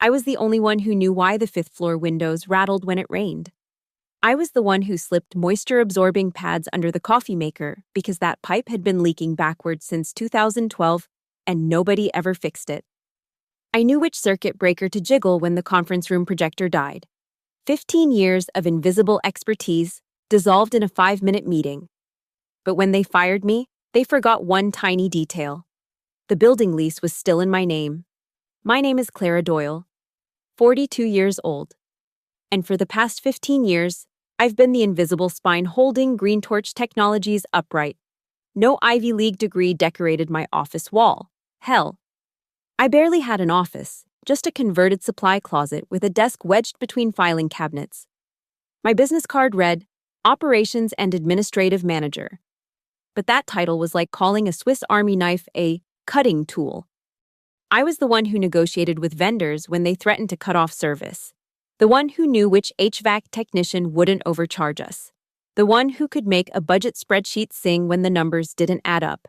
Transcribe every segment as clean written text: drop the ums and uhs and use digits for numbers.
I was the only one who knew why the fifth-floor windows rattled when it rained. I was the one who slipped moisture-absorbing pads under the coffee maker because that pipe had been leaking backwards since 2012 and nobody ever fixed it. I knew which circuit breaker to jiggle when the conference room projector died. 15 years of invisible expertise dissolved in a 5-minute meeting. But when they fired me, they forgot one tiny detail. The building lease was still in my name. My name is Clara Doyle, 42 years old. And for the past 15 years, I've been the invisible spine holding Green Torch Technologies upright. No Ivy League degree decorated my office wall. Hell, I barely had an office, just a converted supply closet with a desk wedged between filing cabinets. My business card read, Operations and Administrative Manager. But that title was like calling a Swiss Army knife a cutting tool. I was the one who negotiated with vendors when they threatened to cut off service. The one who knew which HVAC technician wouldn't overcharge us. The one who could make a budget spreadsheet sing when the numbers didn't add up.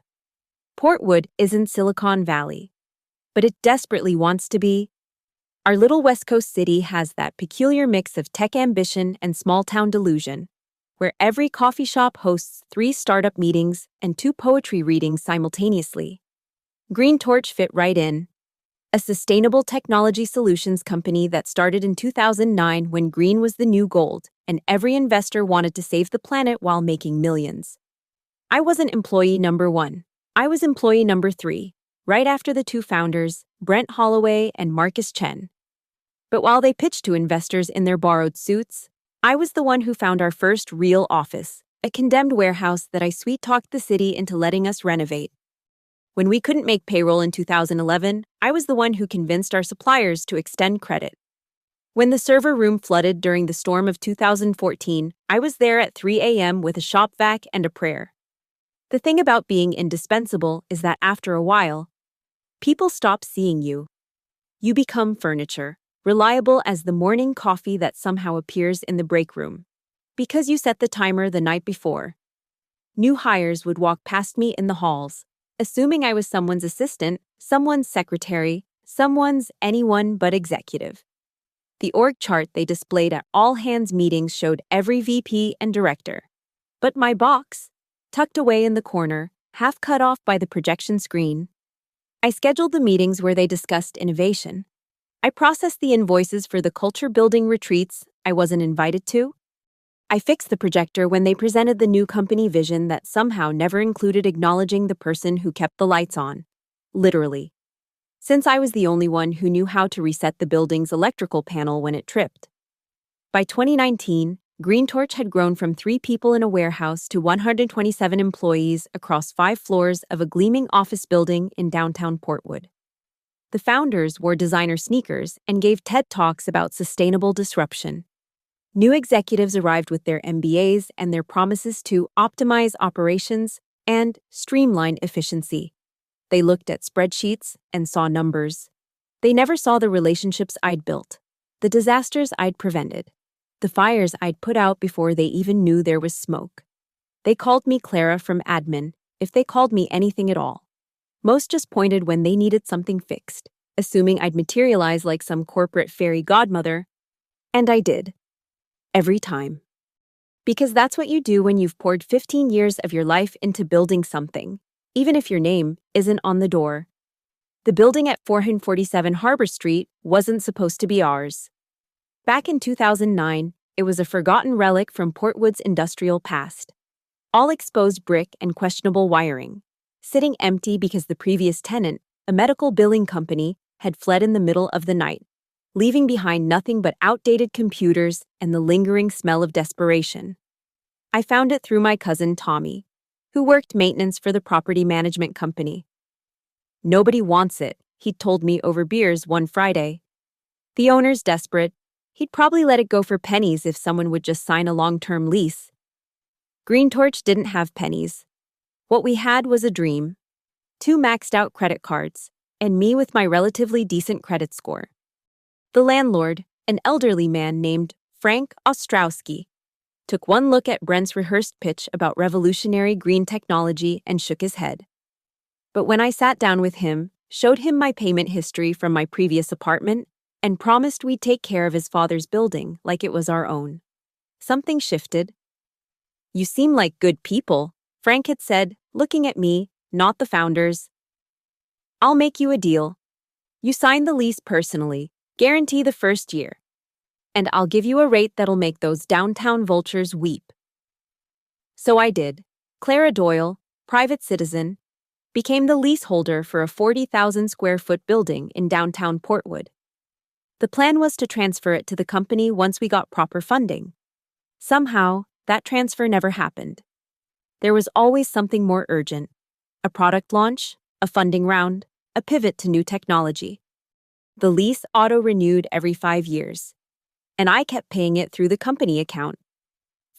Portwood isn't Silicon Valley, but it desperately wants to be. Our little West Coast city has that peculiar mix of tech ambition and small-town delusion, where every coffee shop hosts 3 startup meetings and 2 poetry readings simultaneously. Green Torch fit right in. A sustainable technology solutions company that started in 2009 when green was the new gold, and every investor wanted to save the planet while making millions. I wasn't employee number 1. I was employee number 3, right after the 2 founders, Brent Holloway and Marcus Chen. But while they pitched to investors in their borrowed suits, I was the one who found our first real office, a condemned warehouse that I sweet-talked the city into letting us renovate. When we couldn't make payroll in 2011, I was the one who convinced our suppliers to extend credit. When the server room flooded during the storm of 2014, I was there at 3 a.m. with a shop vac and a prayer. The thing about being indispensable is that after a while, people stop seeing you. You become furniture, reliable as the morning coffee that somehow appears in the break room. Because you set the timer the night before. New hires would walk past me in the halls, assuming I was someone's assistant, someone's secretary, someone's anyone but executive. The org chart they displayed at all-hands meetings showed every VP and director. But my box, tucked away in the corner, half cut off by the projection screen. I scheduled the meetings where they discussed innovation. I processed the invoices for the culture-building retreats I wasn't invited to. I fixed the projector when they presented the new company vision that somehow never included acknowledging the person who kept the lights on. Literally. Since I was the only one who knew how to reset the building's electrical panel when it tripped. By 2019, Green Torch had grown from 3 people in a warehouse to 127 employees across 5 floors of a gleaming office building in downtown Portwood. The founders wore designer sneakers and gave TED Talks about sustainable disruption. New executives arrived with their MBAs and their promises to optimize operations and streamline efficiency. They looked at spreadsheets and saw numbers. They never saw the relationships I'd built, the disasters I'd prevented, the fires I'd put out before they even knew there was smoke. They called me Clara from admin, if they called me anything at all. Most just pointed when they needed something fixed, assuming I'd materialize like some corporate fairy godmother. And I did. Every time. Because that's what you do when you've poured 15 years of your life into building something, even if your name isn't on the door. The building at 447 Harbor Street wasn't supposed to be ours. Back in 2009, it was a forgotten relic from Portwood's industrial past. All exposed brick and questionable wiring, sitting empty because the previous tenant, a medical billing company, had fled in the middle of the night, leaving behind nothing but outdated computers and the lingering smell of desperation. I found it through my cousin Tommy, who worked maintenance for the property management company. Nobody wants it, he'd told me over beers one Friday. The owner's desperate. He'd probably let it go for pennies if someone would just sign a long-term lease. Green Torch didn't have pennies. What we had was a dream. 2 maxed-out credit cards, and me with my relatively decent credit score. The landlord, an elderly man named Frank Ostrowski, took one look at Brent's rehearsed pitch about revolutionary green technology and shook his head. But when I sat down with him, showed him my payment history from my previous apartment, and promised we'd take care of his father's building like it was our own. Something shifted. "You seem like good people," Frank had said, looking at me, not the founders. "I'll make you a deal. You sign the lease personally, guarantee the first year. And I'll give you a rate that'll make those downtown vultures weep." So I did. Clara Doyle, private citizen, became the leaseholder for a 40,000 square foot building in downtown Portwood. The plan was to transfer it to the company once we got proper funding. Somehow, that transfer never happened. There was always something more urgent: a product launch, a funding round, a pivot to new technology. The lease auto-renewed every 5 years, and I kept paying it through the company account,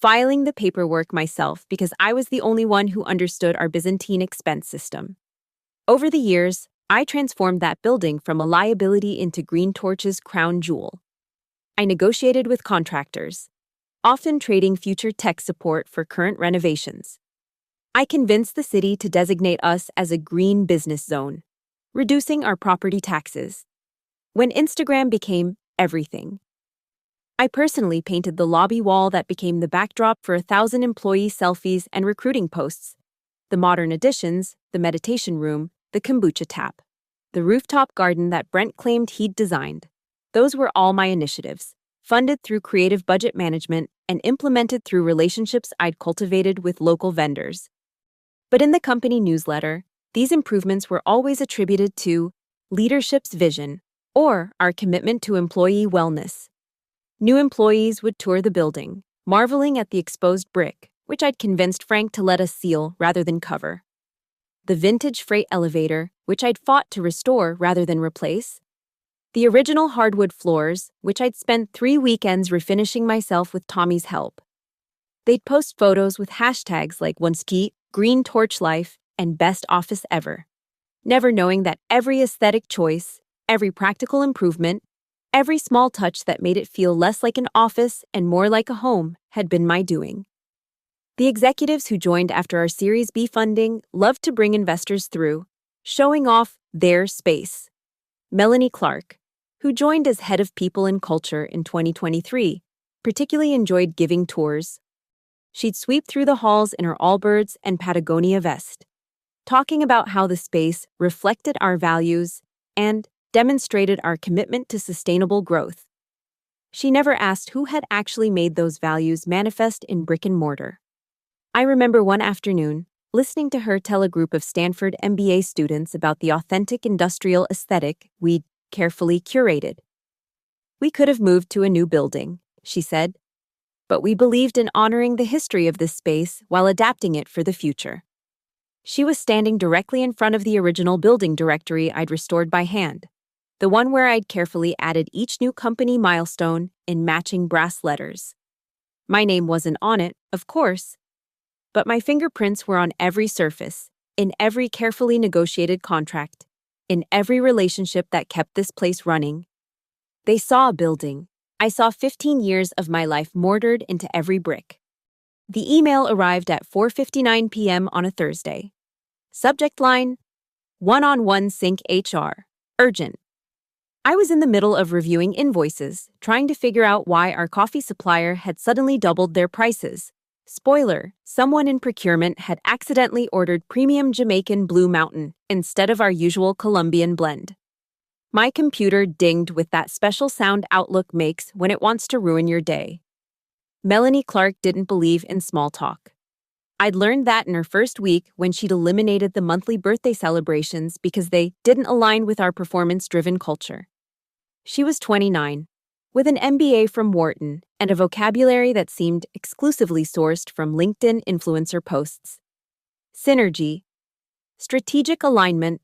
filing the paperwork myself because I was the only one who understood our Byzantine expense system. Over the years, I transformed that building from a liability into Green Torch's crown jewel. I negotiated with contractors, often trading future tech support for current renovations. I convinced the city to designate us as a green business zone, reducing our property taxes. When Instagram became everything, I personally painted the lobby wall that became the backdrop for 1,000 employee selfies and recruiting posts, the modern additions, the meditation room, the kombucha tap, the rooftop garden that Brent claimed he'd designed. Those were all my initiatives, funded through creative budget management and implemented through relationships I'd cultivated with local vendors. But in the company newsletter, these improvements were always attributed to leadership's vision or our commitment to employee wellness. New employees would tour the building, marveling at the exposed brick, which I'd convinced Frank to let us seal rather than cover. The vintage freight elevator, which I'd fought to restore rather than replace. The original hardwood floors, which I'd spent 3 weekends refinishing myself with Tommy's help. They'd post photos with hashtags like OneSki, Green Torch Life, and Best Office Ever, never knowing that every aesthetic choice, every practical improvement, every small touch that made it feel less like an office and more like a home had been my doing. The executives who joined after our Series B funding loved to bring investors through, showing off their space. Melanie Clark, who joined as head of people and culture in 2023, particularly enjoyed giving tours. She'd sweep through the halls in her Allbirds and Patagonia vest, talking about how the space reflected our values and demonstrated our commitment to sustainable growth. She never asked who had actually made those values manifest in brick and mortar. I remember one afternoon, listening to her tell a group of Stanford MBA students about the authentic industrial aesthetic we'd carefully curated. "We could have moved to a new building," she said, "but we believed in honoring the history of this space while adapting it for the future." She was standing directly in front of the original building directory I'd restored by hand, the one where I'd carefully added each new company milestone in matching brass letters. My name wasn't on it, of course, but my fingerprints were on every surface, in every carefully negotiated contract, in every relationship that kept this place running. They saw a building. I saw 15 years of my life mortared into every brick. The email arrived at 4:59 p.m. on a Thursday. Subject line: One-on-one sync HR. Urgent. I was in the middle of reviewing invoices, trying to figure out why our coffee supplier had suddenly doubled their prices. Spoiler, someone in procurement had accidentally ordered premium Jamaican Blue Mountain instead of our usual Colombian blend. My computer dinged with that special sound Outlook makes when it wants to ruin your day. Melanie Clark didn't believe in small talk. I'd learned that in her first week when she'd eliminated the monthly birthday celebrations because they didn't align with our performance-driven culture. She was 29, with an MBA from Wharton and a vocabulary that seemed exclusively sourced from LinkedIn influencer posts. Synergy, strategic alignment,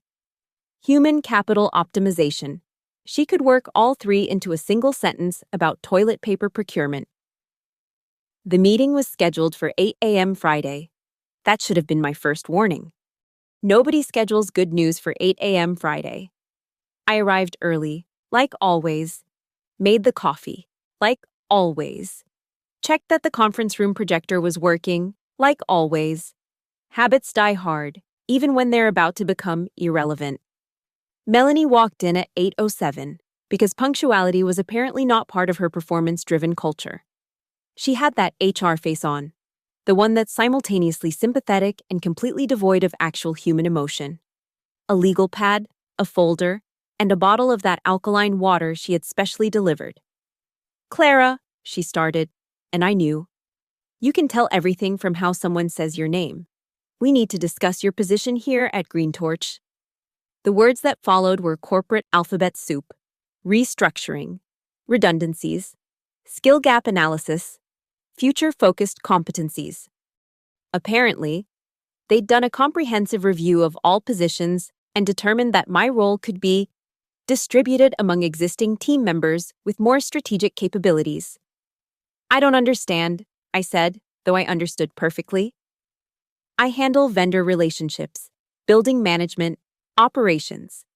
human capital optimization. She could work all three into a single sentence about toilet paper procurement. The meeting was scheduled for 8 a.m. Friday. That should have been my first warning. Nobody schedules good news for 8 a.m. Friday. I arrived early, like always. Made the coffee, like always. Checked that the conference room projector was working, like always. Habits die hard, even when they're about to become irrelevant. Melanie walked in at 8:07, because punctuality was apparently not part of her performance-driven culture. She had that HR face on, the one that's simultaneously sympathetic and completely devoid of actual human emotion. A legal pad, a folder, and a bottle of that alkaline water she had specially delivered. "Clara," she started, and I knew. "You can tell everything from how someone says your name. We need to discuss your position here at Green Torch." The words that followed were corporate alphabet soup, restructuring, redundancies, skill gap analysis, future-focused competencies. Apparently, they'd done a comprehensive review of all positions and determined that my role could be distributed among existing team members with more strategic capabilities. "I don't understand," I said, though I understood perfectly. "I handle vendor relationships, building management, operations.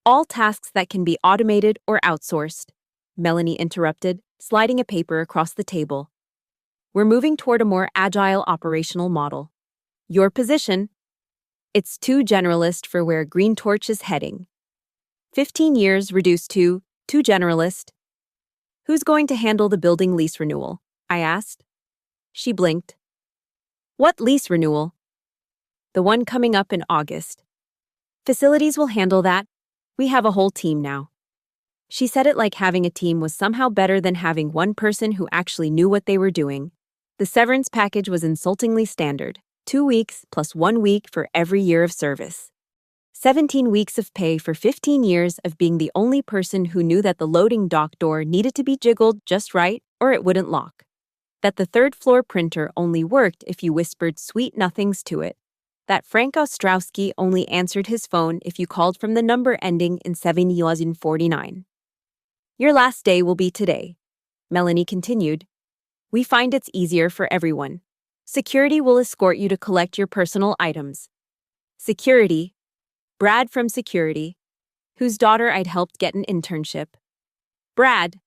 All tasks that can be automated or outsourced," Melanie interrupted, sliding a paper across the table. "We're moving toward a more agile operational model. Your position? It's too generalist for where Green Torch is heading. 15 years reduced to too generalist." "Who's going to handle the building lease renewal?" I asked. She blinked. "What lease renewal?" "The one coming up in August. Facilities will handle that. We have a whole team now." She said it like having a team was somehow better than having one person who actually knew what they were doing. The severance package was insultingly standard: 2 weeks plus 1 week for every year of service. 17 weeks of pay for 15 years of being the only person who knew that the loading dock door needed to be jiggled just right or it wouldn't lock. That the third-floor printer only worked if you whispered sweet nothings to it. That Frank Ostrowski only answered his phone if you called from the number ending in 749. "Your last day will be today," Melanie continued. "We find it's easier for everyone. Security will escort you to collect your personal items." Security. Brad from security, whose daughter I'd helped get an internship. Brad,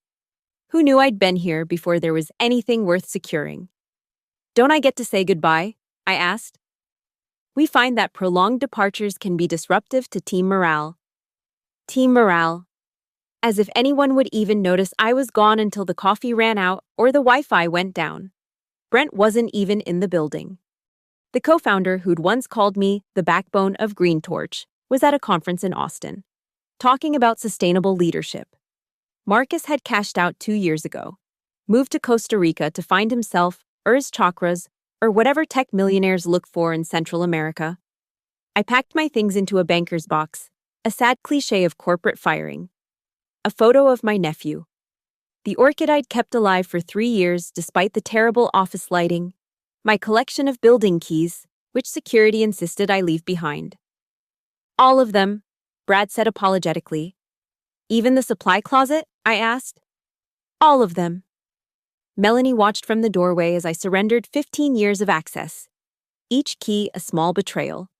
who knew I'd been here before there was anything worth securing. "Don't I get to say goodbye?" I asked. "We find that prolonged departures can be disruptive to team morale." Team morale. As if anyone would even notice I was gone until the coffee ran out or the Wi-Fi went down. Brent wasn't even in the building. The co-founder who'd once called me the backbone of Green Torch was at a conference in Austin, talking about sustainable leadership. Marcus had cashed out 2 years ago, moved to Costa Rica to find himself, or his chakras, or whatever tech millionaires look for in Central America. I packed my things into a banker's box, a sad cliche of corporate firing. A photo of my nephew. The orchid I'd kept alive for 3 years despite the terrible office lighting. My collection of building keys, which security insisted I leave behind. "All of them," Brad said apologetically. "Even the supply closet?" I asked. "All of them." Melanie watched from the doorway as I surrendered 15 years of access. Each key a small betrayal.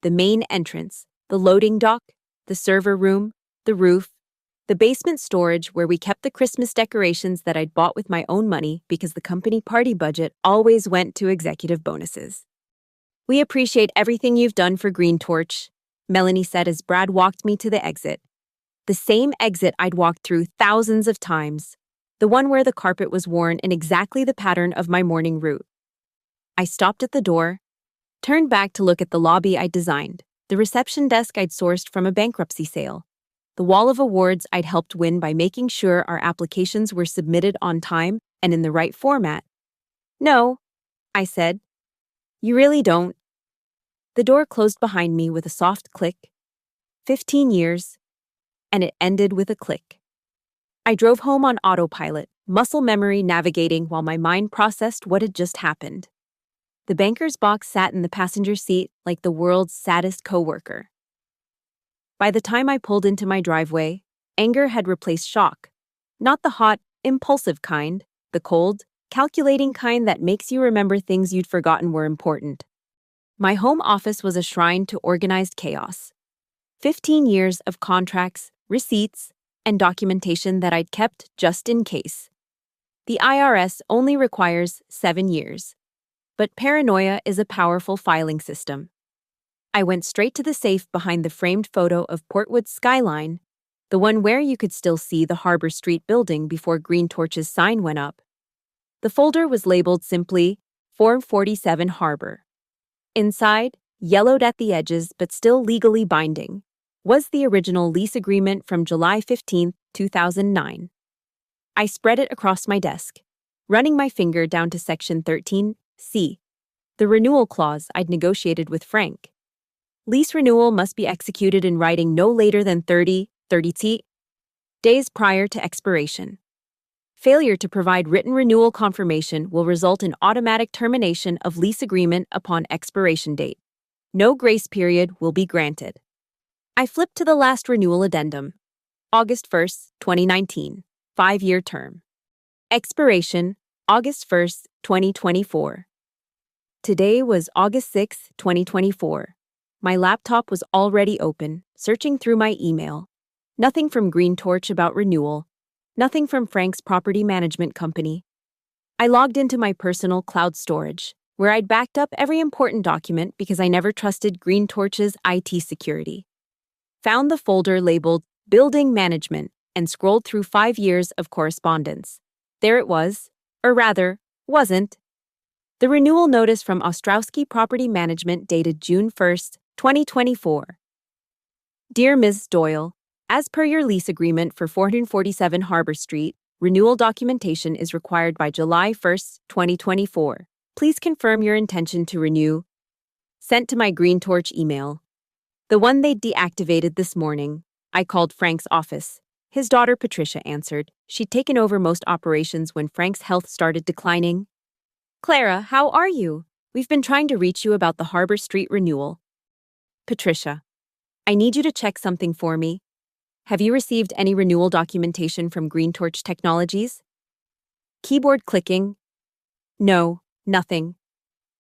The main entrance, the loading dock, the server room, the roof, the basement storage where we kept the Christmas decorations that I'd bought with my own money because the company party budget always went to executive bonuses. "We appreciate everything you've done for Green Torch," Melanie said as Brad walked me to the exit. The same exit I'd walked through thousands of times, the one where the carpet was worn in exactly the pattern of my morning route. I stopped at the door, turned back to look at the lobby I'd designed, the reception desk I'd sourced from a bankruptcy sale, the wall of awards I'd helped win by making sure our applications were submitted on time and in the right format. "No," I said. "You really don't." The door closed behind me with a soft click. 15 years, and it ended with a click. I drove home on autopilot, muscle memory navigating while my mind processed what had just happened. The banker's box sat in the passenger seat like the world's saddest coworker. By the time I pulled into my driveway, anger had replaced shock. Not the hot, impulsive kind, the cold, calculating kind that makes you remember things you'd forgotten were important. My home office was a shrine to organized chaos. 15 years of contracts, receipts, and documentation that I'd kept just in case. The IRS only requires 7 years. But paranoia is a powerful filing system. I went straight to the safe behind the framed photo of Portwood's skyline, The one where you could still see the Harbor Street building before Green Torch's sign went up. The folder was labeled simply Form 47 Harbor. Inside, yellowed at the edges but still legally binding, was the original lease agreement from July 15, 2009. I spread it across my desk, running my finger down to Section 13C, the renewal clause I'd negotiated with Frank. Lease renewal must be executed in writing no later than 30 days prior to expiration. Failure to provide written renewal confirmation will result in automatic termination of lease agreement upon expiration date. No grace period will be granted. I flipped to the last renewal addendum. August 1st, 2019. 5-year term. Expiration, August 1st, 2024. Today was August 6th, 2024. My laptop was already open, searching through my email. Nothing from Green Torch about renewal. Nothing from Frank's property management company. I logged into my personal cloud storage, where I'd backed up every important document because I never trusted Green Torch's IT security. Found the folder labeled Building Management and scrolled through 5 years of correspondence. There it was, or rather, wasn't. The renewal notice from Ostrowski Property Management dated June 1st, 2024. Dear Ms. Doyle, as per your lease agreement for 447 Harbor Street, renewal documentation is required by July 1st, 2024. Please confirm your intention to renew. Sent to my Green Torch email. The one they deactivated this morning. I called Frank's office. His daughter Patricia answered. She'd taken over most operations when Frank's health started declining. Clara, how are you? We've been trying to reach you about the Harbor Street renewal. Patricia, I need you to check something for me. Have you received any renewal documentation from Green Torch Technologies? Keyboard clicking. No, nothing.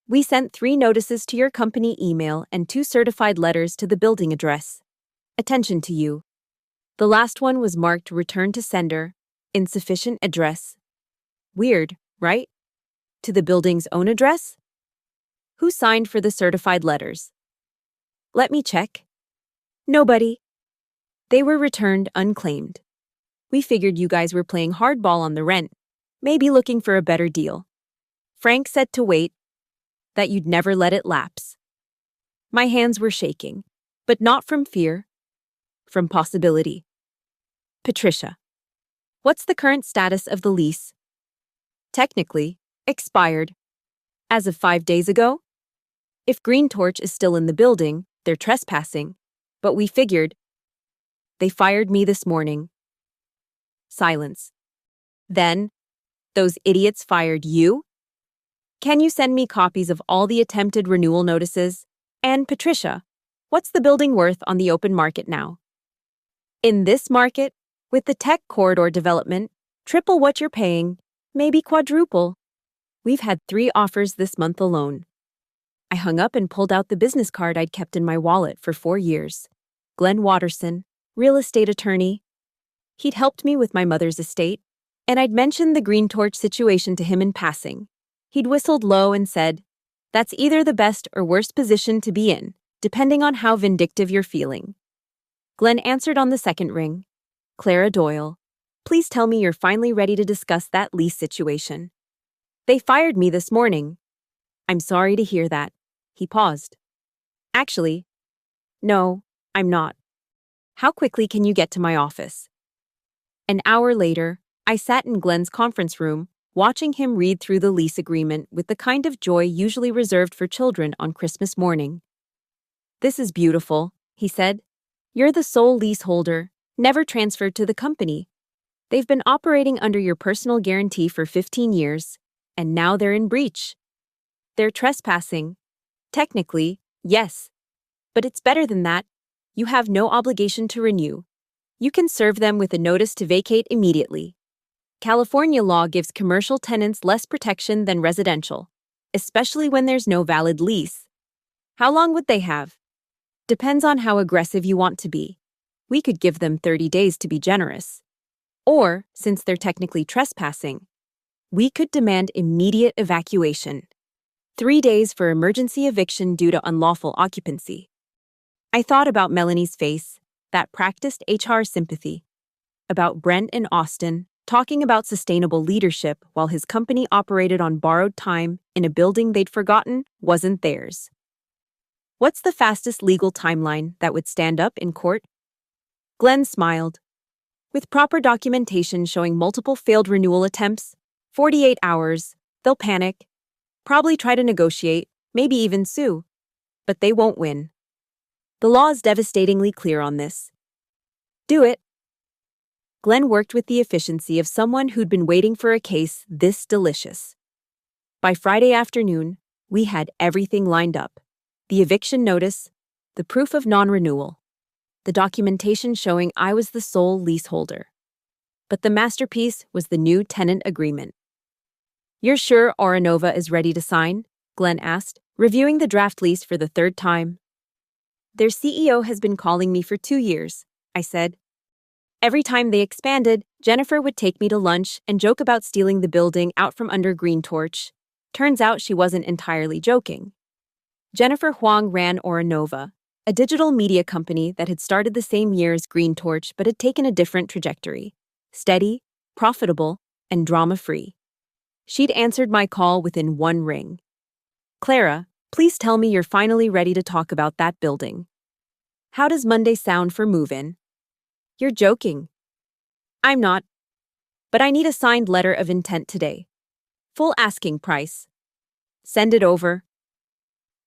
We sent 3 notices to your company email and 2 certified letters to the building address. Attention to you. The last one was marked Return to Sender, Insufficient Address. Weird, right? To the building's own address? Who signed for the certified letters? Let me check. Nobody. They were returned unclaimed. We figured you guys were playing hardball on the rent, maybe looking for a better deal. Frank said to wait, that you'd never let it lapse. My hands were shaking, but not from fear, from possibility. Patricia, what's the current status of the lease? Technically, expired. As of 5 days ago? If Green Torch is still in the building, they're trespassing. But we figured. They fired me this morning. Silence. Then, those idiots fired you? Can you send me copies of all the attempted renewal notices? And Patricia, what's the building worth on the open market now? In this market, with the tech corridor development, triple what you're paying, maybe quadruple. We've had 3 offers this month alone. I hung up and pulled out the business card I'd kept in my wallet for 4 years. Glenn Watterson, real estate attorney. He'd helped me with my mother's estate, and I'd mentioned the Green Torch situation to him in passing. He'd whistled low and said, "That's either the best or worst position to be in, depending on how vindictive you're feeling." Glenn answered on the second ring. Clara Doyle, please tell me you're finally ready to discuss that lease situation. They fired me this morning. I'm sorry to hear that. He paused. Actually, no, I'm not. How quickly can you get to my office? An hour later, I sat in Glenn's conference room, watching him read through the lease agreement with the kind of joy usually reserved for children on Christmas morning. This is beautiful, he said. You're the sole leaseholder, never transferred to the company. They've been operating under your personal guarantee for 15 years, and now they're in breach. They're trespassing. Technically, yes. But it's better than that. You have no obligation to renew. You can serve them with a notice to vacate immediately. California law gives commercial tenants less protection than residential, especially when there's no valid lease. How long would they have? Depends on how aggressive you want to be. We could give them 30 days to be generous. Or, since they're technically trespassing, we could demand immediate evacuation. 3 days for emergency eviction due to unlawful occupancy. I thought about Melanie's face, that practiced HR sympathy. About Brent and Austin talking about sustainable leadership while his company operated on borrowed time in a building they'd forgotten wasn't theirs. What's the fastest legal timeline that would stand up in court? Glenn smiled. With proper documentation showing multiple failed renewal attempts, 48 hours, they'll panic, probably try to negotiate, maybe even sue. But they won't win. The law is devastatingly clear on this. Do it. Glenn worked with the efficiency of someone who'd been waiting for a case this delicious. By Friday afternoon, we had everything lined up. The eviction notice, the proof of non-renewal, the documentation showing I was the sole leaseholder. But the masterpiece was the new tenant agreement. "You're sure Oranova is ready to sign?" Glenn asked, reviewing the draft lease for the third time. "Their CEO has been calling me for 2 years," I said. "Every time they expanded, Jennifer would take me to lunch and joke about stealing the building out from under Green Torch. Turns out she wasn't entirely joking." Jennifer Huang ran Oranova, a digital media company that had started the same year as Green Torch but had taken a different trajectory. Steady, profitable, and drama-free. She'd answered my call within one ring. "Clara, please tell me you're finally ready to talk about that building. How does Monday sound for move-in?" "You're joking." "I'm not. But I need a signed letter of intent today. Full asking price." "Send it over."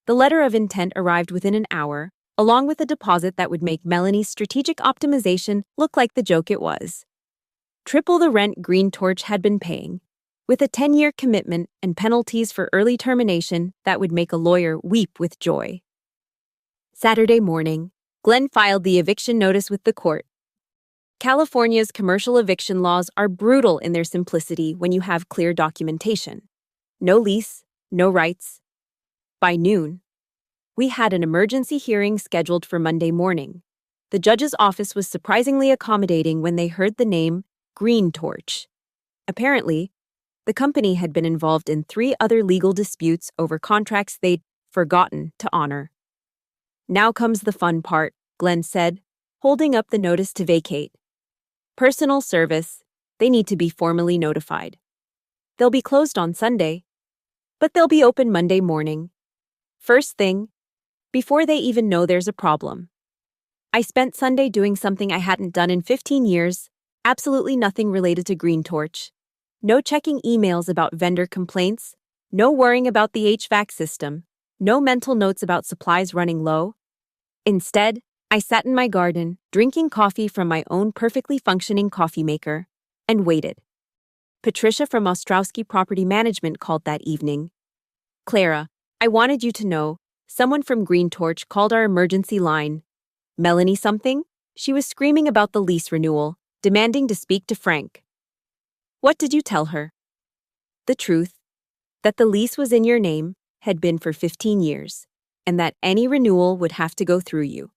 The letter of intent arrived within an hour, along with a deposit that would make Melanie's strategic optimization look like the joke it was. Triple the rent Green Torch had been paying, with a 10-year commitment and penalties for early termination that would make a lawyer weep with joy. Saturday morning, Glenn filed the eviction notice with the court. California's commercial eviction laws are brutal in their simplicity when you have clear documentation. No lease, no rights. By noon, we had an emergency hearing scheduled for Monday morning. The judge's office was surprisingly accommodating when they heard the name Green Torch. Apparently, the company had been involved in 3 other legal disputes over contracts they'd forgotten to honor. "Now comes the fun part," Glenn said, holding up the notice to vacate. "Personal service, they need to be formally notified. They'll be closed on Sunday, but they'll be open Monday morning. First thing, before they even know there's a problem." I spent Sunday doing something I hadn't done in 15 years, absolutely nothing related to Green Torch. No checking emails about vendor complaints, no worrying about the HVAC system, no mental notes about supplies running low. Instead, I sat in my garden, drinking coffee from my own perfectly functioning coffee maker, and waited. Patricia from Ostrowski Property Management called that evening. "Clara, I wanted you to know, someone from Green Torch called our emergency line. Melanie something? She was screaming about the lease renewal, demanding to speak to Frank." "What did you tell her?" "The truth, that the lease was in your name, had been for 15 years, and that any renewal would have to go through you."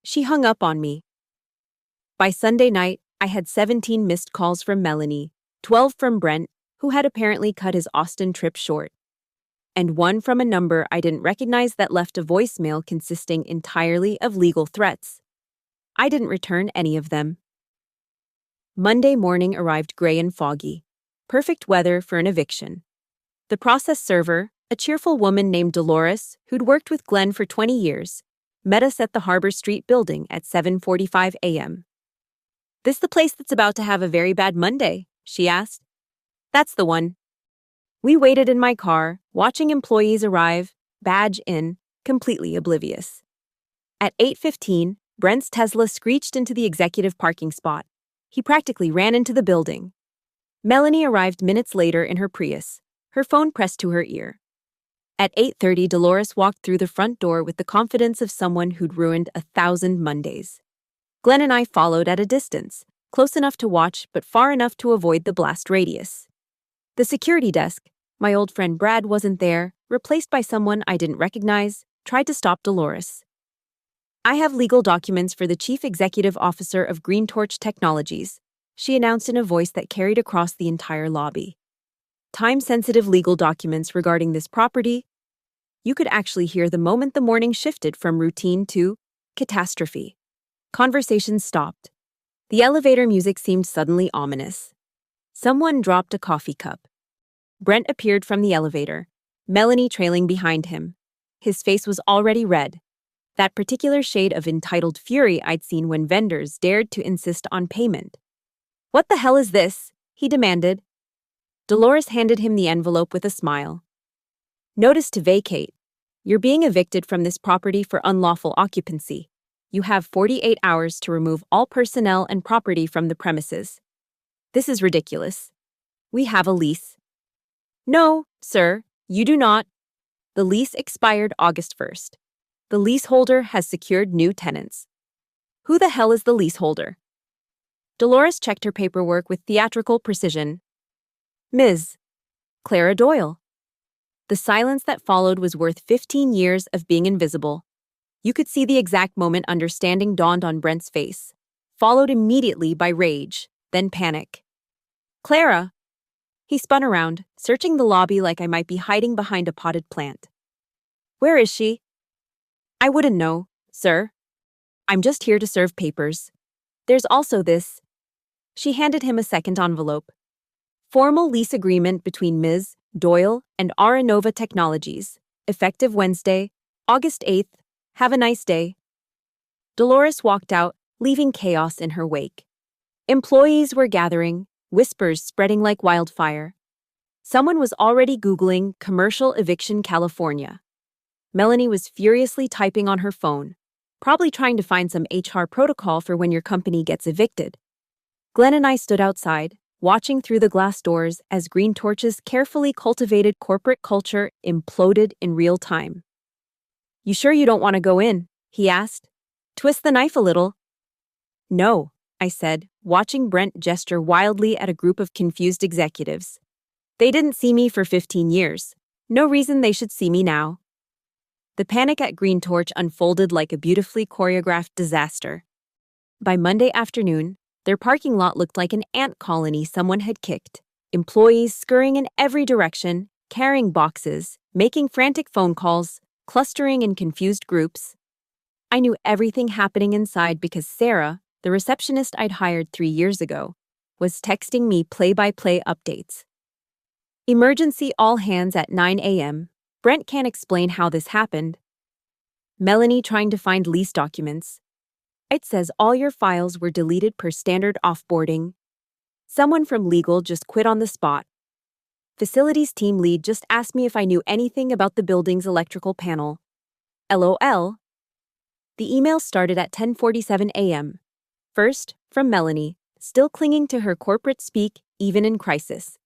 She hung up on me. By Sunday night, I had 17 missed calls from Melanie, 12 from Brent, who had apparently cut his Austin trip short, and 1 from a number I didn't recognize that left a voicemail consisting entirely of legal threats. I didn't return any of them. Monday morning arrived gray and foggy. Perfect weather for an eviction. The process server, a cheerful woman named Dolores, who'd worked with Glenn for 20 years, met us at the Harbor Street building at 7:45 a.m. "This the place that's about to have a very bad Monday?" she asked. "That's the one." We waited in my car, watching employees arrive, badge in, completely oblivious. At 8:15, Brent's Tesla screeched into the executive parking spot. He practically ran into the building. Melanie arrived minutes later in her Prius, her phone pressed to her ear. At 8:30, Dolores walked through the front door with the confidence of someone who'd ruined 1,000 Mondays. Glenn and I followed at a distance, close enough to watch but far enough to avoid the blast radius. The security desk, my old friend Brad wasn't there, replaced by someone I didn't recognize, tried to stop Dolores. "I have legal documents for the Chief Executive Officer of Green Torch Technologies," she announced in a voice that carried across the entire lobby. Time-sensitive legal documents regarding this property. You could actually hear the moment the morning shifted from routine to catastrophe. Conversation stopped. The elevator music seemed suddenly ominous. Someone dropped a coffee cup. Brent appeared from the elevator, Melanie trailing behind him. His face was already red, that particular shade of entitled fury I'd seen when vendors dared to insist on payment. "What the hell is this?" he demanded. Dolores handed him the envelope with a smile. "Notice to vacate. You're being evicted from this property for unlawful occupancy. You have 48 hours to remove all personnel and property from the premises." "This is ridiculous. We have a lease." "No, sir, you do not. The lease expired August 1st. The leaseholder has secured new tenants." "Who the hell is the leaseholder?" Dolores checked her paperwork with theatrical precision. "Ms. Clara Doyle." The silence that followed was worth 15 years of being invisible. You could see the exact moment understanding dawned on Brent's face, followed immediately by rage, then panic. "Clara!" He spun around, searching the lobby like I might be hiding behind a potted plant. "Where is she?" "I wouldn't know, sir. I'm just here to serve papers. There's also this." She handed him a second envelope. "Formal lease agreement between Ms. Doyle and Aranova Technologies, effective Wednesday, August 8th. Have a nice day." Dolores walked out, leaving chaos in her wake. Employees were gathering, whispers spreading like wildfire. Someone was already Googling commercial eviction California. Melanie was furiously typing on her phone, probably trying to find some HR protocol for when your company gets evicted. Glenn and I stood outside, watching through the glass doors as Green Torch's carefully cultivated corporate culture imploded in real time. "You sure you don't want to go in?" he asked. "Twist the knife a little." "No," I said, watching Brent gesture wildly at a group of confused executives. "They didn't see me for 15 years. No reason they should see me now." The panic at Green Torch unfolded like a beautifully choreographed disaster. By Monday afternoon, their parking lot looked like an ant colony someone had kicked. Employees scurrying in every direction, carrying boxes, making frantic phone calls, clustering in confused groups. I knew everything happening inside because Sarah, the receptionist I'd hired 3 years ago, was texting me play-by-play updates. "Emergency all hands at 9 a.m. Brent can't explain how this happened." Melanie trying to find lease documents. "It says all your files were deleted per standard offboarding." Someone from legal just quit on the spot. Facilities team lead just asked me if I knew anything about the building's electrical panel. LOL. The email started at 10:47 a.m. First, from Melanie, still clinging to her corporate speak even in crisis.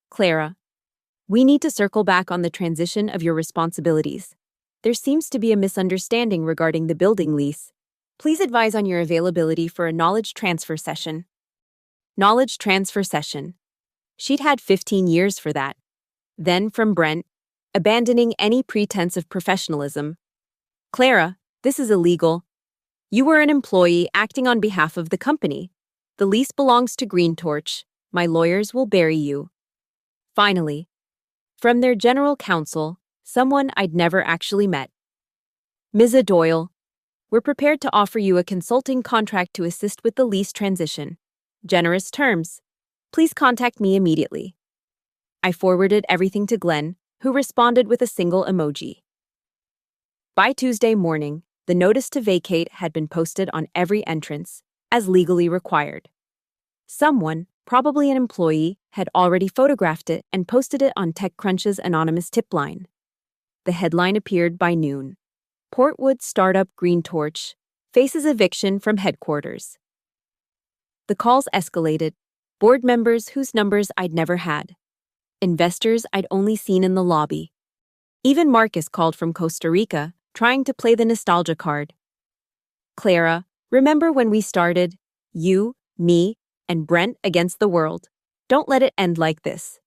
"Clara, we need to circle back on the transition of your responsibilities. There seems to be a misunderstanding regarding the building lease. Please advise on your availability for a knowledge transfer session." Knowledge transfer session. She'd had 15 years for that. Then from Brent, abandoning any pretense of professionalism. "Clara, this is illegal. You were an employee acting on behalf of the company. The lease belongs to Green Torch. My lawyers will bury you." Finally, from their general counsel, someone I'd never actually met. "Ms. Doyle, we're prepared to offer you a consulting contract to assist with the lease transition. Generous terms. Please contact me immediately." I forwarded everything to Glenn, who responded with a single emoji. By Tuesday morning, the notice to vacate had been posted on every entrance, as legally required. Someone, probably an employee, had already photographed it and posted it on TechCrunch's anonymous tip line. The headline appeared by noon. "Portwood Startup Green Torch faces eviction from headquarters." The calls escalated. Board members whose numbers I'd never had. Investors I'd only seen in the lobby. Even Marcus called from Costa Rica, trying to play the nostalgia card. "Clara, remember when we started? You, me, and Brent against the world. Don't let it end like this.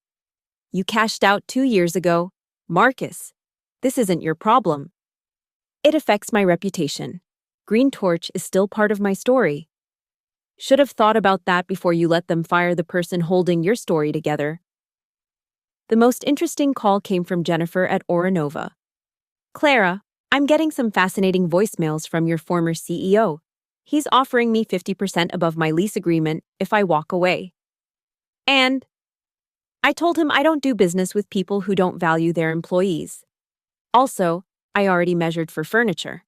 You cashed out 2 years ago. Marcus, this isn't your problem." "It affects my reputation. Green Torch is still part of my story." "Should have thought about that before you let them fire the person holding your story together." The most interesting call came from Jennifer at Aranova. "Clara, I'm getting some fascinating voicemails from your former CEO. He's offering me 50% above my lease agreement if I walk away. And I told him I don't do business with people who don't value their employees. Also, I already measured for furniture.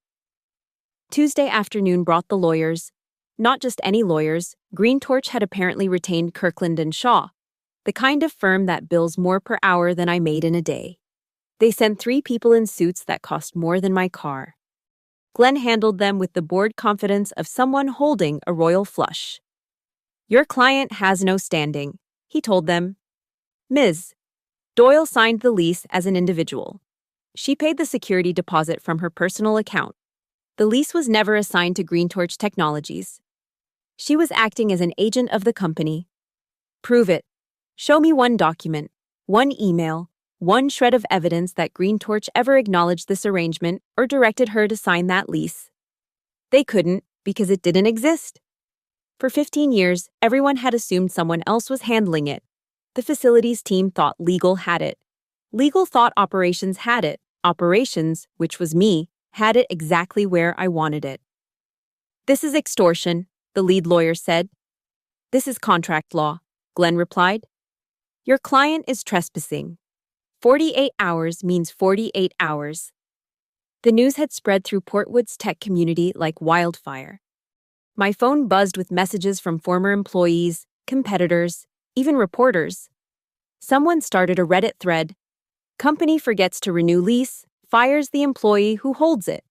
Tuesday afternoon brought the lawyers. Not just any lawyers, Green Torch had apparently retained Kirkland & Shaw, the kind of firm that bills more per hour than I made in a day. They sent 3 people in suits that cost more than my car. Glenn handled them with the bored confidence of someone holding a royal flush. Your client has no standing, he told them. Ms. Doyle signed the lease as an individual. She paid the security deposit from her personal account. The lease was never assigned to Green Torch Technologies. She was acting as an agent of the company. Prove it. Show me one document, one email, one shred of evidence that Green Torch ever acknowledged this arrangement or directed her to sign that lease. They couldn't because it didn't exist. For 15 years, everyone had assumed someone else was handling it. The facilities team thought legal had it. Legal thought operations had it. Operations, which was me, had it exactly where I wanted it. This is extortion, the lead lawyer said. This is contract law, Glenn replied. Your client is trespassing. 48 hours means 48 hours. The news had spread through Portwood's tech community like wildfire. My phone buzzed with messages from former employees, competitors, even reporters. Someone started a Reddit thread. Company forgets to renew lease, fires the employee who holds it.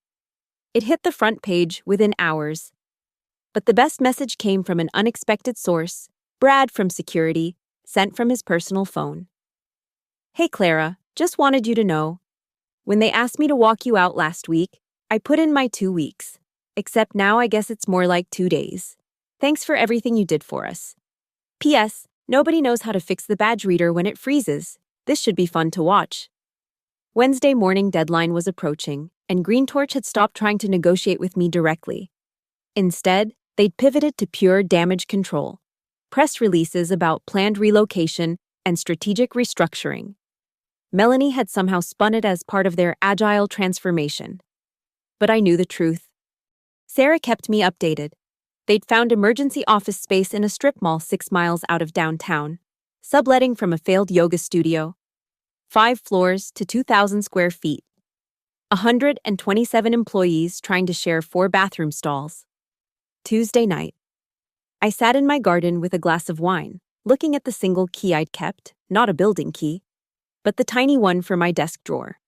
It hit the front page within hours. But the best message came from an unexpected source, Brad from security, sent from his personal phone. Hey Clara, just wanted you to know. When they asked me to walk you out last week, I put in my 2 weeks. Except now I guess it's more like 2 days. Thanks for everything you did for us. P.S. Nobody knows how to fix the badge reader when it freezes. This should be fun to watch. Wednesday morning deadline was approaching, and Green Torch had stopped trying to negotiate with me directly. Instead, they'd pivoted to pure damage control. Press releases about planned relocation and strategic restructuring. Melanie had somehow spun it as part of their agile transformation. But I knew the truth. Sarah kept me updated. They'd found emergency office space in a strip mall 6 miles out of downtown, subletting from a failed yoga studio. 5 floors to 2,000 square feet. 127 employees trying to share 4 bathroom stalls. Tuesday night. I sat in my garden with a glass of wine, looking at the single key I'd kept, not a building key, but the tiny one for my desk drawer.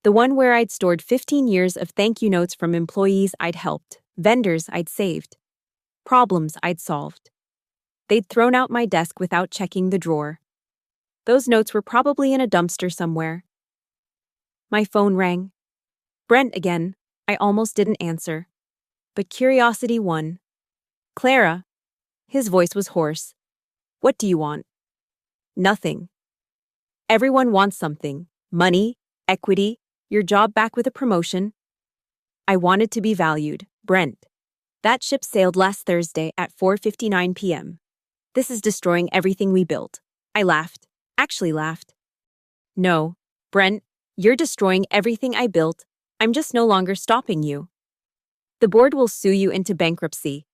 The one where I'd stored 15 years of thank you notes from employees I'd helped, vendors I'd saved, problems I'd solved. They'd thrown out my desk without checking the drawer. Those notes were probably in a dumpster somewhere. My phone rang. Brent again. I almost didn't answer. But curiosity won. Clara. His voice was hoarse. What do you want? Nothing. Everyone wants something. Money, equity, your job back with a promotion. I wanted to be valued. Brent. That ship sailed last Thursday at 4:59 p.m. This is destroying everything we built. I laughed. Actually laughed. No, Brent, you're destroying everything I built. I'm just no longer stopping you. The board will sue you into bankruptcy.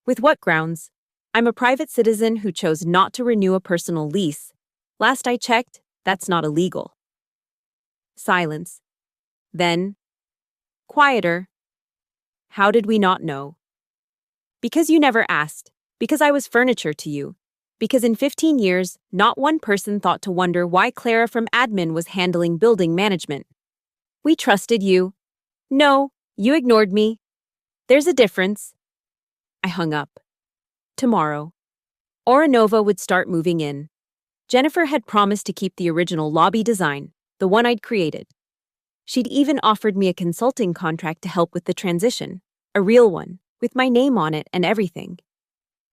With what grounds? I'm a private citizen who chose not to renew a personal lease. Last I checked, that's not illegal. Silence. Then, quieter. How did we not know? Because you never asked. Because I was furniture to you. Because in 15 years, not one person thought to wonder why Clara from admin was handling building management. We trusted you. No, you ignored me. There's a difference. I hung up. Tomorrow. Oranova would start moving in. Jennifer had promised to keep the original lobby design, the one I'd created. She'd even offered me a consulting contract to help with the transition, a real one, with my name on it and everything.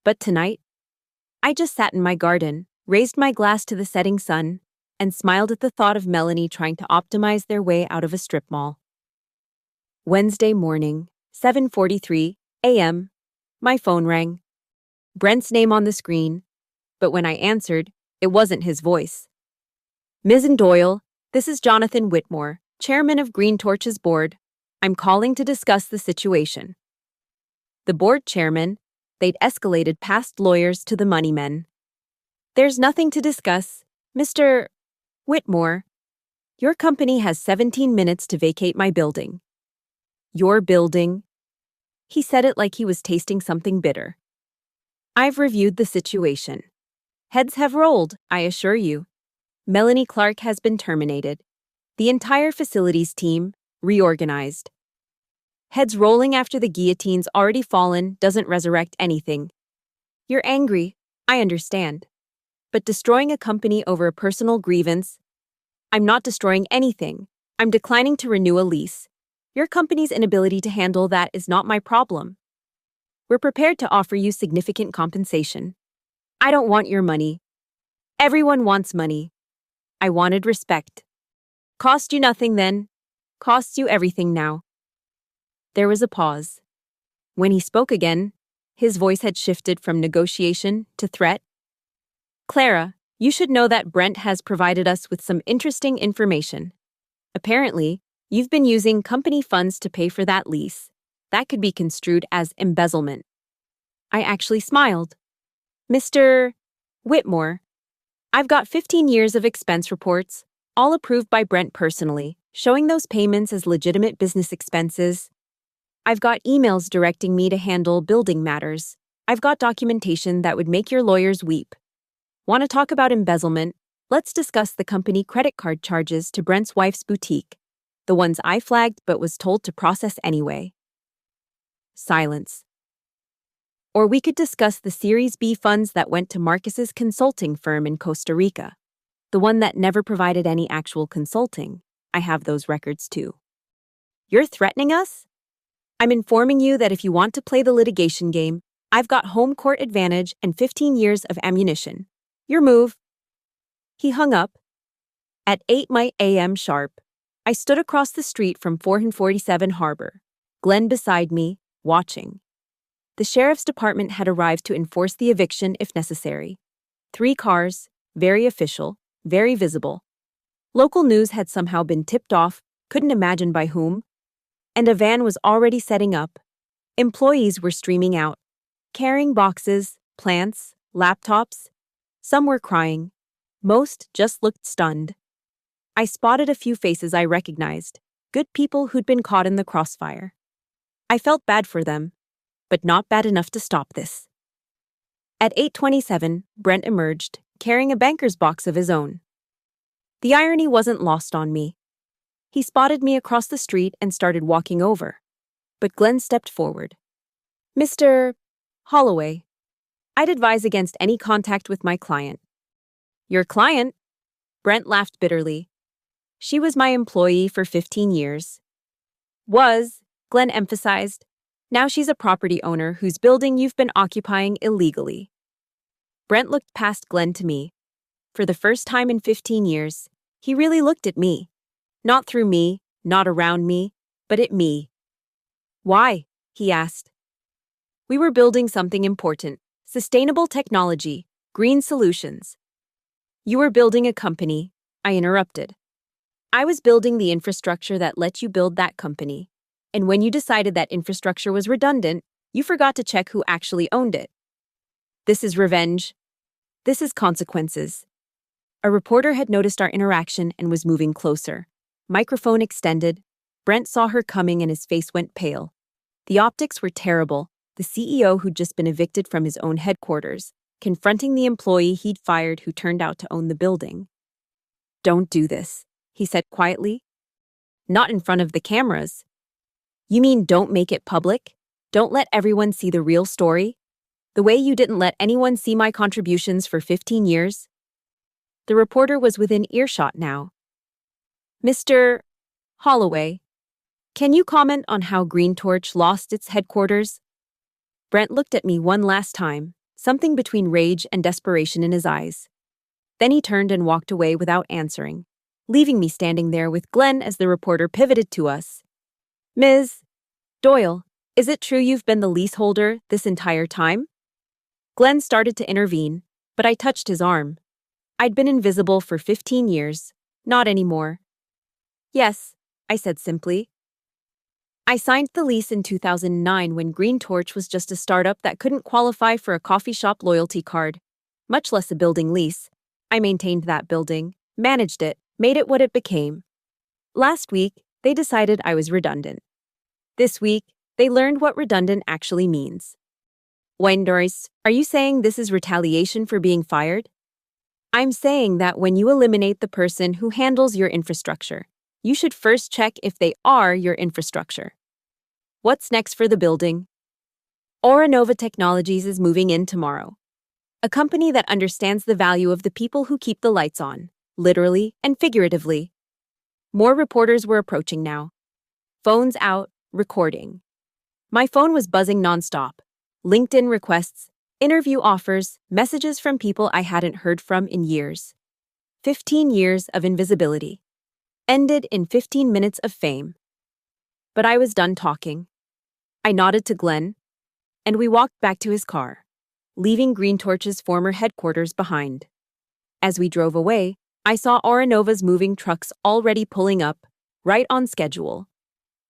But tonight, I just sat in my garden, raised my glass to the setting sun, and smiled at the thought of Melanie trying to optimize their way out of a strip mall. Wednesday morning, 7:43 a.m., my phone rang. Brent's name on the screen, but when I answered, it wasn't his voice. Ms. Doyle, this is Jonathan Whitmore, chairman of Green Torch's board. I'm calling to discuss the situation. The board chairman, they'd escalated past lawyers to the money men. There's nothing to discuss, Mr. Whitmore. Your company has 17 minutes to vacate my building. Your building? He said it like he was tasting something bitter. I've reviewed the situation. Heads have rolled, I assure you. Melanie Clark has been terminated. The entire facilities team reorganized. Heads rolling after the guillotine's already fallen doesn't resurrect anything. You're angry, I understand. But destroying a company over a personal grievance? I'm not destroying anything. I'm declining to renew a lease. Your company's inability to handle that is not my problem. We're prepared to offer you significant compensation. I don't want your money. Everyone wants money. I wanted respect. Cost you nothing then. Costs you everything now. There was a pause. When he spoke again, his voice had shifted from negotiation to threat. Clara, you should know that Brent has provided us with some interesting information. Apparently, you've been using company funds to pay for that lease. That could be construed as embezzlement. I actually smiled. Mr. Whitmore, I've got 15 years of expense reports, all approved by Brent personally, showing those payments as legitimate business expenses. I've got emails directing me to handle building matters. I've got documentation that would make your lawyers weep. Want to talk about embezzlement? Let's discuss the company credit card charges to Brent's wife's boutique, the ones I flagged but was told to process anyway. Silence. Or we could discuss the Series B funds that went to Marcus's consulting firm in Costa Rica, the one that never provided any actual consulting. I have those records too. You're threatening us? I'm informing you that if you want to play the litigation game, I've got home court advantage and 15 years of ammunition. Your move. He hung up. At 8 a.m. sharp, I stood across the street from 447 Harbor, Glenn beside me, watching. The sheriff's department had arrived to enforce the eviction if necessary. 3 cars, very official, very visible. Local news had somehow been tipped off, couldn't imagine by whom. And a van was already setting up. Employees were streaming out, carrying boxes, plants, laptops. Some were crying. Most just looked stunned. I spotted a few faces I recognized, good people who'd been caught in the crossfire. I felt bad for them, but not bad enough to stop this. At 8:27, Brent emerged, carrying a banker's box of his own. The irony wasn't lost on me. He spotted me across the street and started walking over. But Glenn stepped forward. Mr. Holloway, I'd advise against any contact with my client. Your client? Brent laughed bitterly. She was my employee for 15 years. Was, Glenn emphasized. Now she's a property owner whose building you've been occupying illegally. Brent looked past Glenn to me. For the first time in 15 years, he really looked at me. Not through me, not around me, but at me. Why? He asked. We were building something important. Sustainable technology, green solutions. You were building a company, I interrupted. I was building the infrastructure that let you build that company. And when you decided that infrastructure was redundant, you forgot to check who actually owned it. This is revenge. This is consequences. A reporter had noticed our interaction and was moving closer. Microphone extended. Brent saw her coming and his face went pale. The optics were terrible. The CEO who'd just been evicted from his own headquarters, confronting the employee he'd fired who turned out to own the building. Don't do this, he said quietly. Not in front of the cameras. You mean don't make it public? Don't let everyone see the real story? The way you didn't let anyone see my contributions for 15 years? The reporter was within earshot now. Mr. Holloway, can you comment on how Green Torch lost its headquarters? Brent looked at me one last time, something between rage and desperation in his eyes. Then he turned and walked away without answering, leaving me standing there with Glenn as the reporter pivoted to us. Ms. Doyle, is it true you've been the leaseholder this entire time? Glenn started to intervene, but I touched his arm. I'd been invisible for 15 years, not anymore. Yes, I said simply. I signed the lease in 2009 when Green Torch was just a startup that couldn't qualify for a coffee shop loyalty card, much less a building lease. I maintained that building, managed it, made it what it became. Last week, they decided I was redundant. This week, they learned what redundant actually means. Wenders, are you saying this is retaliation for being fired? I'm saying that when you eliminate the person who handles your infrastructure, you should first check if they are your infrastructure. What's next for the building? Oranova Technologies is moving in tomorrow. A company that understands the value of the people who keep the lights on, literally and figuratively. More reporters were approaching now. Phones out, recording. My phone was buzzing nonstop. LinkedIn requests, interview offers, messages from people I hadn't heard from in years. 15 years of invisibility. Ended in 15 minutes of fame. But I was done talking. I nodded to Glenn, and we walked back to his car, leaving Green Torch's former headquarters behind. As we drove away, I saw Oranova's moving trucks already pulling up, right on schedule.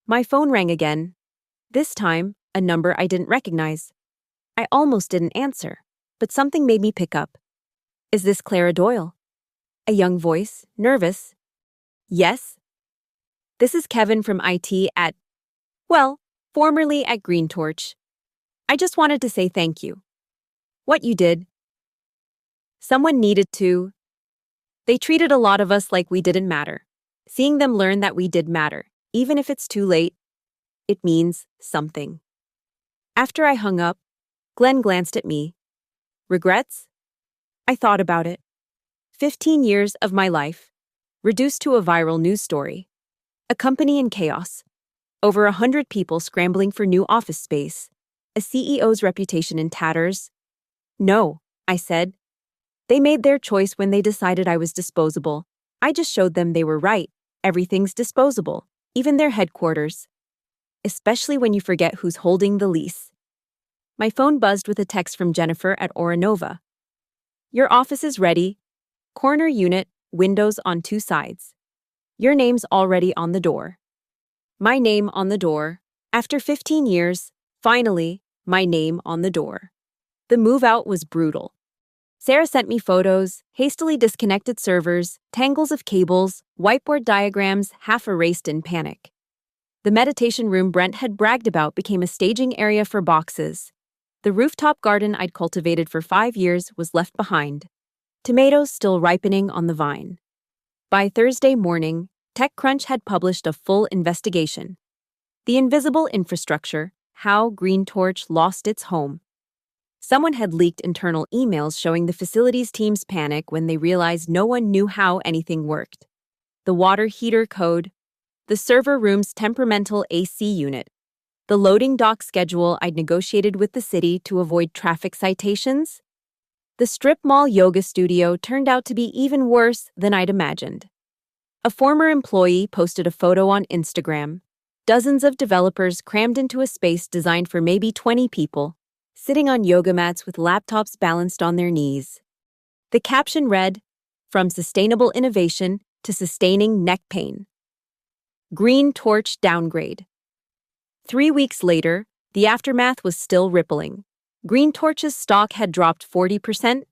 My phone rang again. This time, a number I didn't recognize. I almost didn't answer, but something made me pick up. Is this Clara Doyle? A young voice, nervous. Yes. This is Kevin from IT at, formerly at Green Torch. I just wanted to say thank you. What you did. Someone needed to. They treated a lot of us like we didn't matter. Seeing them learn that we did matter, even if it's too late, it means something. After I hung up, Glenn glanced at me. Regrets? I thought about it. 15 years of my life, reduced to a viral news story. A company in chaos. Over 100 people scrambling for new office space. A CEO's reputation in tatters. No, I said. They made their choice when they decided I was disposable. I just showed them they were right. Everything's disposable, even their headquarters. Especially when you forget who's holding the lease. My phone buzzed with a text from Jennifer at Oranova. Your office is ready. Corner unit, windows on 2 sides. Your name's already on the door. My name on the door. After 15 years, finally, my name on the door. The move out was brutal. Sarah sent me photos, hastily disconnected servers, tangles of cables, whiteboard diagrams half erased in panic. The meditation room Brent had bragged about became a staging area for boxes. The rooftop garden I'd cultivated for 5 years was left behind. Tomatoes still ripening on the vine. By Thursday morning, TechCrunch had published a full investigation. The invisible infrastructure, how Green Torch lost its home. Someone had leaked internal emails showing the facilities team's panic when they realized no one knew how anything worked. The water heater code, the server room's temperamental AC unit, the loading dock schedule I'd negotiated with the city to avoid traffic citations. The strip mall yoga studio turned out to be even worse than I'd imagined. A former employee posted a photo on Instagram. Dozens of developers crammed into a space designed for maybe 20 people, sitting on yoga mats with laptops balanced on their knees. The caption read, "From sustainable innovation to sustaining neck pain. Green Torch downgrade." 3 weeks later, the aftermath was still rippling. Green Torch's stock had dropped 40%.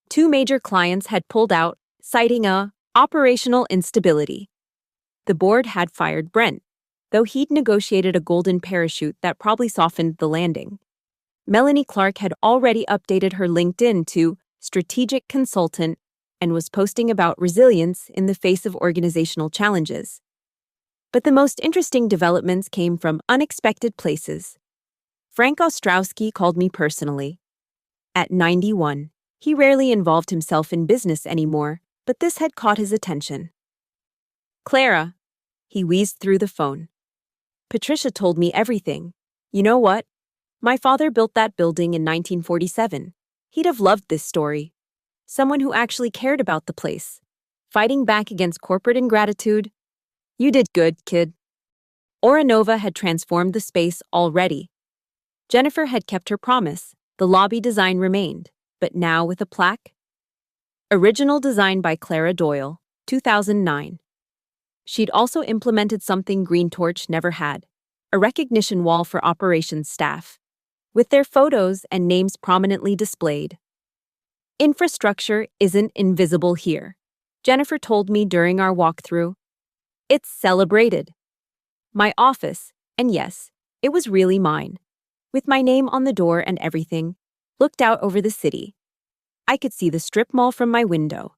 2 major clients had pulled out, citing operational instability. The board had fired Brent, though he'd negotiated a golden parachute that probably softened the landing. Melanie Clark had already updated her LinkedIn to strategic consultant and was posting about resilience in the face of organizational challenges. But the most interesting developments came from unexpected places. Frank Ostrowski called me personally. At 91, he rarely involved himself in business anymore, but this had caught his attention. "Clara," he wheezed through the phone. "Patricia told me everything. You know what? My father built that building in 1947. He'd have loved this story. Someone who actually cared about the place. Fighting back against corporate ingratitude. You did good, kid." Oranova had transformed the space already. Jennifer had kept her promise. The lobby design remained, but now with a plaque. Original design by Clara Doyle, 2009. She'd also implemented something Green Torch never had. a recognition wall for operations staff, with their photos and names prominently displayed. Infrastructure isn't invisible here, Jennifer told me during our walkthrough. It's celebrated. My office, and yes, it was really mine, with my name on the door and everything, looked out over the city. I could see the strip mall from my window.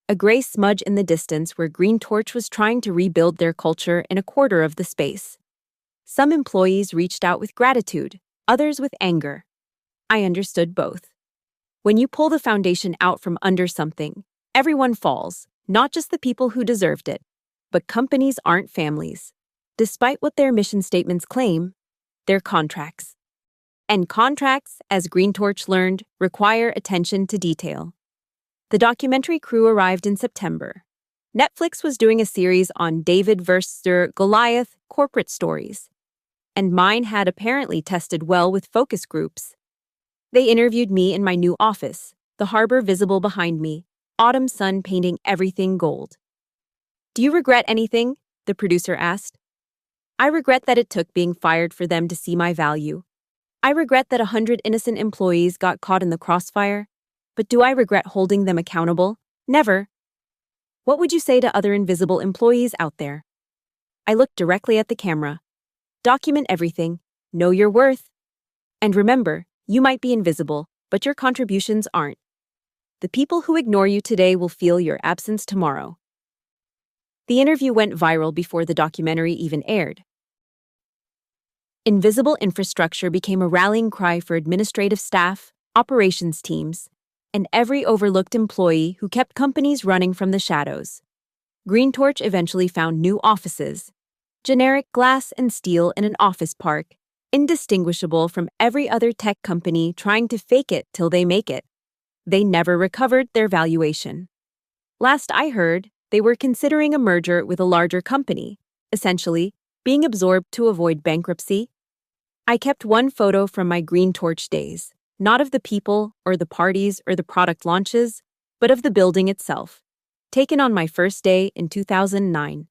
A gray smudge in the distance where Green Torch was trying to rebuild their culture in a quarter of the space. Some employees reached out with gratitude, others with anger. I understood both. When you pull the foundation out from under something, everyone falls, not just the people who deserved it. But companies aren't families. Despite what their mission statements claim, they're contracts. And contracts, as Green Torch learned, require attention to detail. The documentary crew arrived in September. Netflix was doing a series on David versus Goliath corporate stories. And mine had apparently tested well with focus groups. They interviewed me in my new office, the harbor visible behind me, autumn sun painting everything gold. Do you regret anything? The producer asked. I regret that it took being fired for them to see my value. I regret that 100 innocent employees got caught in the crossfire. But do I regret holding them accountable? Never. What would you say to other invisible employees out there? I looked directly at the camera. Document everything. Know your worth. And remember, you might be invisible, but your contributions aren't. The people who ignore you today will feel your absence tomorrow. The interview went viral before the documentary even aired. Invisible infrastructure became a rallying cry for administrative staff, operations teams, and every overlooked employee who kept companies running from the shadows. Green Torch eventually found new offices, generic glass and steel in an office park, indistinguishable from every other tech company trying to fake it till they make it. They never recovered their valuation. Last I heard, they were considering a merger with a larger company, essentially being absorbed to avoid bankruptcy. I kept one photo from my Green Torch days, not of the people or the parties or the product launches, but of the building itself, taken on my first day in 2009.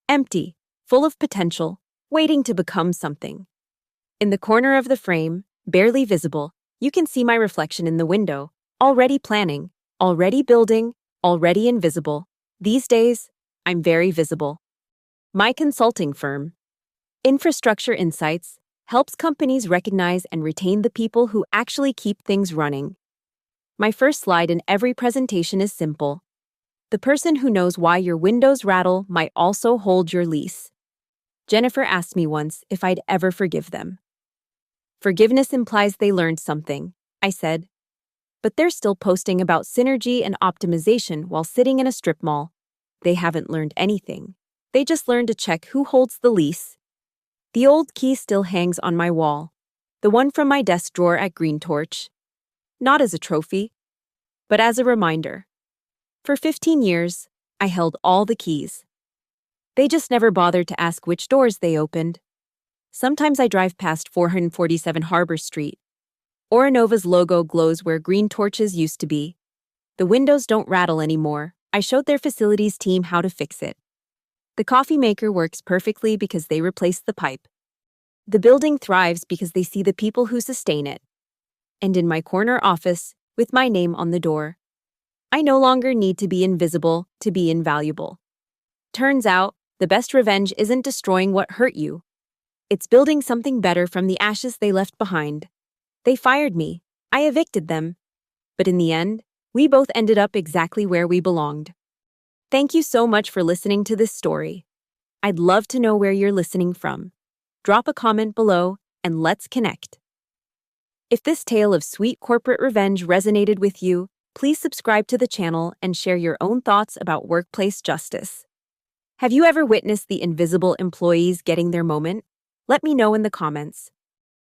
Empty, full of potential, waiting to become something. In the corner of the frame, barely visible, you can see my reflection in the window, already planning, already building, already invisible. These days, I'm very visible. My consulting firm, Infrastructure Insights, helps companies recognize and retain the people who actually keep things running. My first slide in every presentation is simple. The person who knows why your windows rattle might also hold your lease. Jennifer asked me once if I'd ever forgive them. Forgiveness implies they learned something, I said. But they're still posting about synergy and optimization while sitting in a strip mall. They haven't learned anything. They just learned to check who holds the lease. The old key still hangs on my wall, the one from my desk drawer at Green Torch. Not as a trophy, but as a reminder. For 15 years, I held all the keys. They just never bothered to ask which doors they opened. Sometimes I drive past 447 Harbor Street. Orinova's logo glows where Green Torches used to be. The windows don't rattle anymore. I showed their facilities team how to fix it. The coffee maker works perfectly because they replaced the pipe. The building thrives because they see the people who sustain it. And in my corner office, with my name on the door, I no longer need to be invisible to be invaluable. Turns out, the best revenge isn't destroying what hurt you. It's building something better from the ashes they left behind. They fired me. I evicted them. But in the end, we both ended up exactly where we belonged. Thank you so much for listening to this story. I'd love to know where you're listening from. Drop a comment below and let's connect. If this tale of sweet corporate revenge resonated with you, please subscribe to the channel and share your own thoughts about workplace justice. Have you ever witnessed the invisible employees getting their moment? Let me know in the comments.